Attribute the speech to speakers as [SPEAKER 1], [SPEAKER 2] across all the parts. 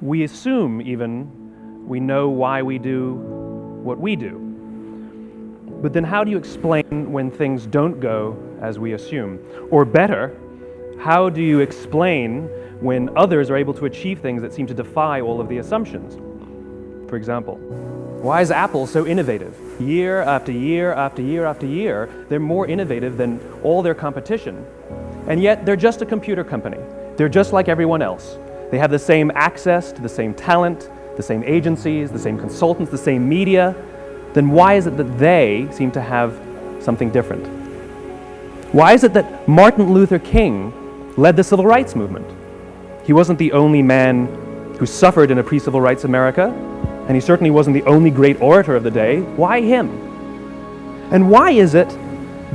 [SPEAKER 1] We assume even we know why we do what we do. But then how do you explain when things don't go as we assume? Or better, how do you explain when others are able to achieve things that seem to defy all of the assumptions? For example, why is Apple so innovative? Year after year after year after year, they're more innovative than all their competition. And yet they're just a computer company. They're just like everyone else. They have the same access to the same talent, the same agencies, the same consultants, the same media. Then why is it that they seem to have something different? Why is it that Martin Luther King led the civil rights movement? He wasn't the only man who suffered in a pre-civil rights America, and he certainly wasn't the only great orator of the day. Why him? And why is it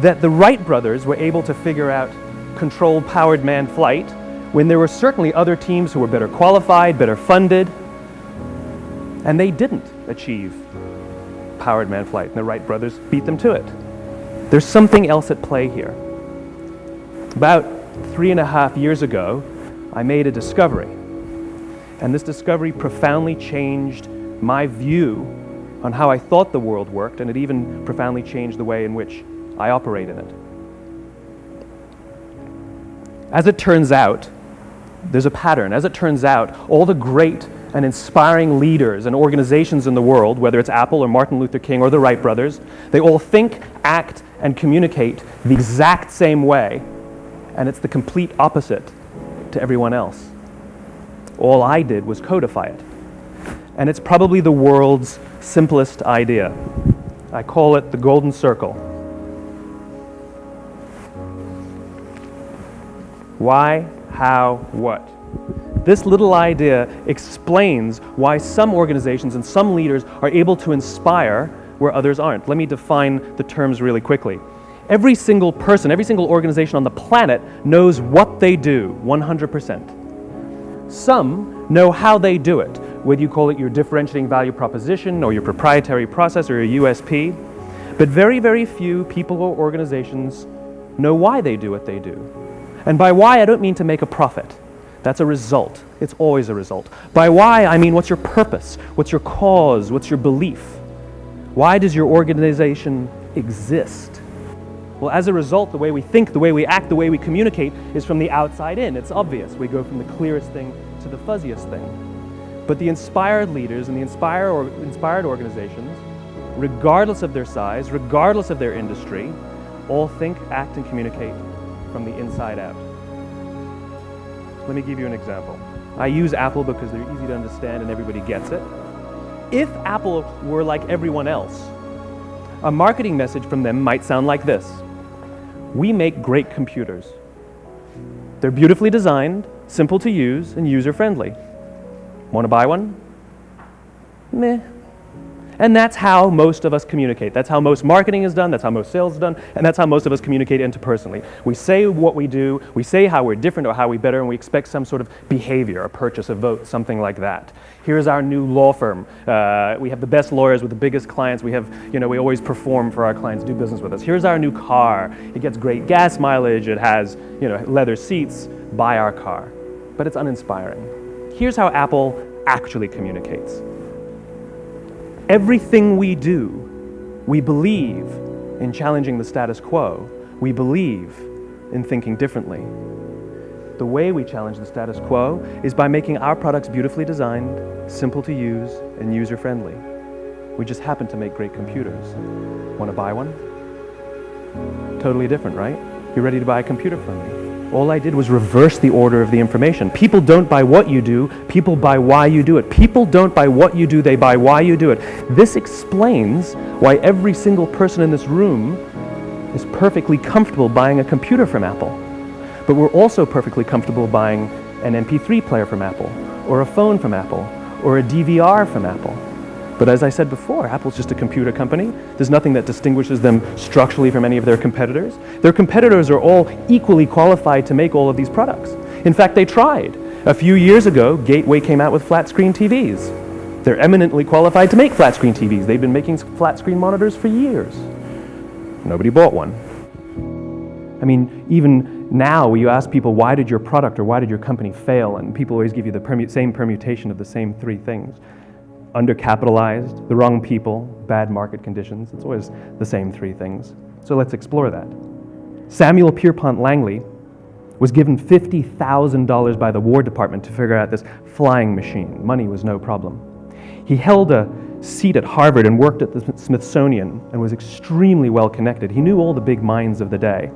[SPEAKER 1] that the Wright brothers were able to figure out controlled powered manned flight when there were certainly other teams who were better qualified, better funded, and they didn't achieve powered manned flight, and the Wright brothers beat them to it? There's something else at play here. About 3.5 years ago, I made a discovery, and this discovery profoundly changed my view on how I thought the world worked, and it even profoundly changed the way in which I operate in it. As it turns out, there's a pattern. As it turns out, all the great and inspiring leaders and organizations in the world, whether it's Apple or Martin Luther King or the Wright brothers, they all think, act, and communicate the exact same way, and it's the complete opposite to everyone else. All I did was codify it. And it's probably the world's simplest idea. I call it the golden circle. Why, how, what? This little idea explains why some organizations and some leaders are able to inspire where others aren't. Let me define the terms really quickly. Every single person, every single organization on the planet knows what they do 100%. Some know how they do it, whether you call it your differentiating value proposition or your proprietary process or your USP. But very, very few people or organizations know why they do what they do. And by why, I don't mean to make a profit. That's a result. It's always a result. By why, I mean what's your purpose? What's your cause? What's your belief? Why does your organization exist? Well, as a result, the way we think, the way we act, the way we communicate is from the outside in. It's obvious. We go from the clearest thing to the fuzziest thing. But the inspired leaders and the inspired organizations, regardless of their size, regardless of their industry, all think, act, and communicate from the inside out. Let me give you an example. I use Apple because they're easy to understand and everybody gets it. If Apple were like everyone else, a marketing message from them might sound like this. We make great computers. They're beautifully designed, simple to use, and user-friendly. Want to buy one? Meh. And that's how most of us communicate. That's how most marketing is done, that's how most sales is done, and that's how most of us communicate interpersonally. We say what we do, we say how we're different or how we're better, and we expect some sort of behavior, a purchase, a vote, something like that. Here's our new law firm. We have the best lawyers with the biggest clients. We have, we always perform for our clients, do business with us. Here's our new car. It gets great gas mileage. It has, leather seats. Buy our car. But it's uninspiring. Here's how Apple actually communicates. Everything we do, we believe in challenging the status quo. We believe in thinking differently. The way we challenge the status quo is by making our products beautifully designed, simple to use, and user-friendly. We just happen to make great computers. Want to buy one? Totally different, right? You ready to buy a computer from me? All I did was reverse the order of the information. People don't buy what you do, people buy why you do it. People don't buy what you do, they buy why you do it. This explains why every single person in this room is perfectly comfortable buying a computer from Apple. But we're also perfectly comfortable buying an MP3 player from Apple, or a phone from Apple, or a DVR from Apple. But as I said before, Apple's just a computer company. There's nothing that distinguishes them structurally from any of their competitors. Their competitors are all equally qualified to make all of these products. In fact, they tried. A few years ago, Gateway came out with flat screen TVs. They're eminently qualified to make flat screen TVs. They've been making flat screen monitors for years. Nobody bought one. I mean, even Now, you ask people, why did your product or why did your company fail? And people always give you the same permutation of the same three things. Undercapitalized, the wrong people, bad market conditions. It's always the same three things. So let's explore that. Samuel Pierpont Langley was given $50,000 by the War Department to figure out this flying machine. Money was no problem. He held a seat at Harvard and worked at the Smithsonian and was extremely well connected. He knew all the big minds of the day.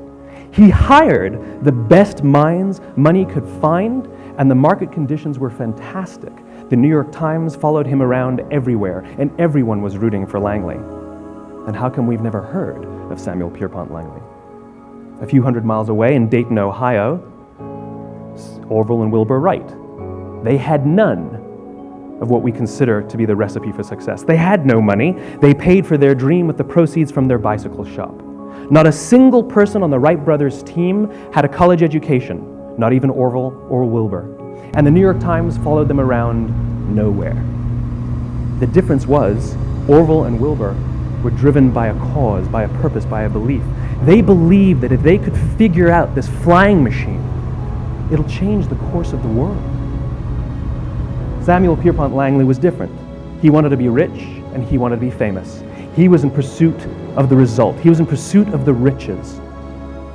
[SPEAKER 1] He hired the best minds money could find, and the market conditions were fantastic. The New York Times followed him around everywhere, and everyone was rooting for Langley. And how come we've never heard of Samuel Pierpont Langley? A few hundred miles away in Dayton, Ohio, Orville and Wilbur Wright. They had none of what we consider to be the recipe for success. They had no money. They paid for their dream with the proceeds from their bicycle shop. Not a single person on the Wright brothers' team had a college education, not even Orville or Wilbur. And the New York Times followed them around nowhere. The difference was Orville and Wilbur were driven by a cause, by a purpose, by a belief. They believed that if they could figure out this flying machine, it'll change the course of the world. Samuel Pierpont Langley was different. He wanted to be rich and he wanted to be famous. He was in pursuit of the result. He was in pursuit of the riches.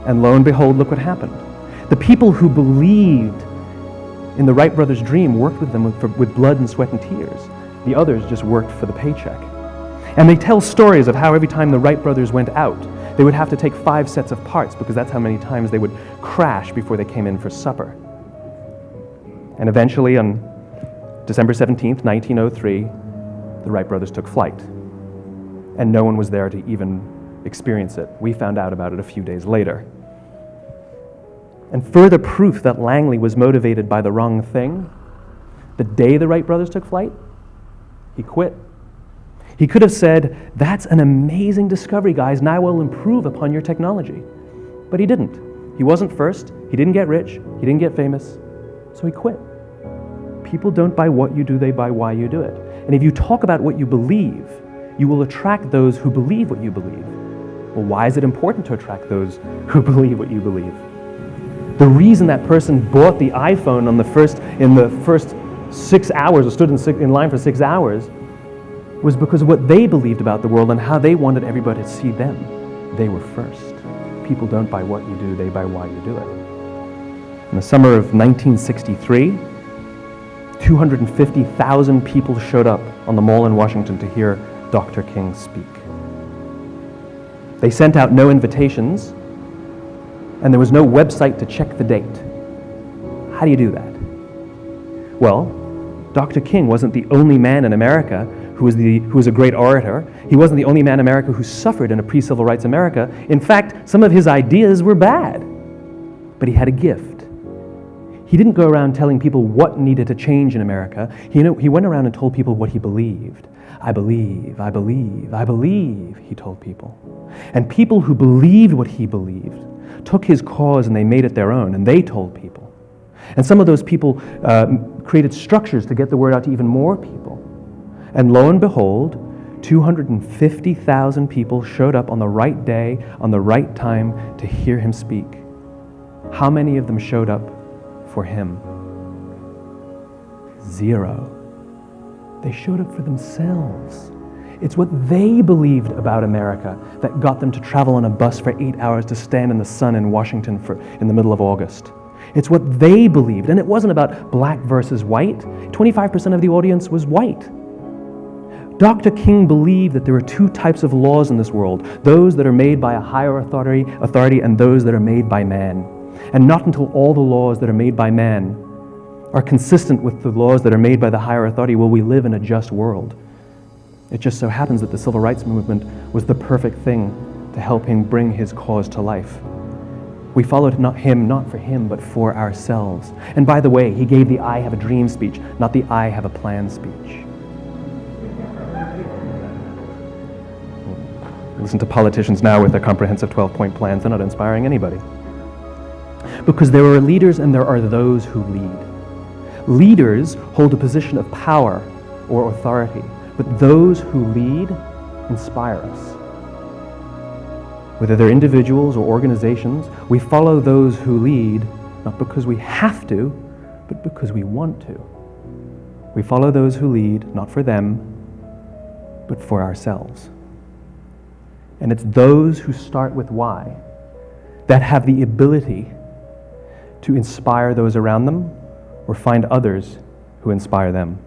[SPEAKER 1] And lo and behold, look what happened. The people who believed in the Wright brothers' dream worked with them with blood and sweat and tears. The others just worked for the paycheck. And they tell stories of how every time the Wright brothers went out, they would have to take 5 sets of parts because that's how many times they would crash before they came in for supper. And eventually on December 17th, 1903, the Wright brothers took flight. And no one was there to even experience it. We found out about it a few days later. And further proof that Langley was motivated by the wrong thing, the day the Wright brothers took flight, he quit. He could have said, "That's an amazing discovery, guys. Now we'll improve upon your technology." But he didn't. He wasn't first. He didn't get rich. He didn't get famous. So he quit. People don't buy what you do, they buy why you do it. And if you talk about what you believe, you will attract those who believe what you believe. Well, why is it important to attract those who believe what you believe? The reason that person bought the iPhone in the first 6 hours, or stood in line for 6 hours, was because of what they believed about the world and how they wanted everybody to see them. They were first. People don't buy what you do, they buy why you do it. In the summer of 1963, 250,000 people showed up on the Mall in Washington to hear Dr. King speak. They sent out no invitations, and there was no website to check the date. How do you do that? Well, Dr. King wasn't the only man in America who was a great orator. He wasn't the only man in America who suffered in a pre-civil rights America. In fact, some of his ideas were bad, but he had a gift. He didn't go around telling people what needed to change in America. He went around and told people what he believed. I believe, I believe, I believe, he told people. And people who believed what he believed took his cause and they made it their own, and they told people. And some of those people created structures to get the word out to even more people. And lo and behold, 250,000 people showed up on the right day, on the right time to hear him speak. How many of them showed up for him? 0. They showed up for themselves. It's what they believed about America that got them to travel on a bus for 8 hours to stand in the sun in Washington in the middle of August. It's what they believed, and it wasn't about black versus white. 25% of the audience was white. Dr. King believed that there are 2 types of laws in this world, those that are made by a higher authority and those that are made by man. And not until all the laws that are made by man are consistent with the laws that are made by the higher authority will we live in a just world. It just so happens that the civil rights movement was the perfect thing to help him bring his cause to life. We followed not for him, but for ourselves. And by the way, he gave the I have a dream speech, not the I have a plan speech. Listen to politicians now with their comprehensive 12-point plans. They're not inspiring anybody. Because there are leaders and there are those who lead. Leaders hold a position of power or authority, but those who lead inspire us. whether they're individuals or organizations, we follow those who lead not because we have to, but because we want to. We follow those who lead not for them, but for ourselves. And it's those who start with why that have the ability to inspire those around them or find others who inspire them.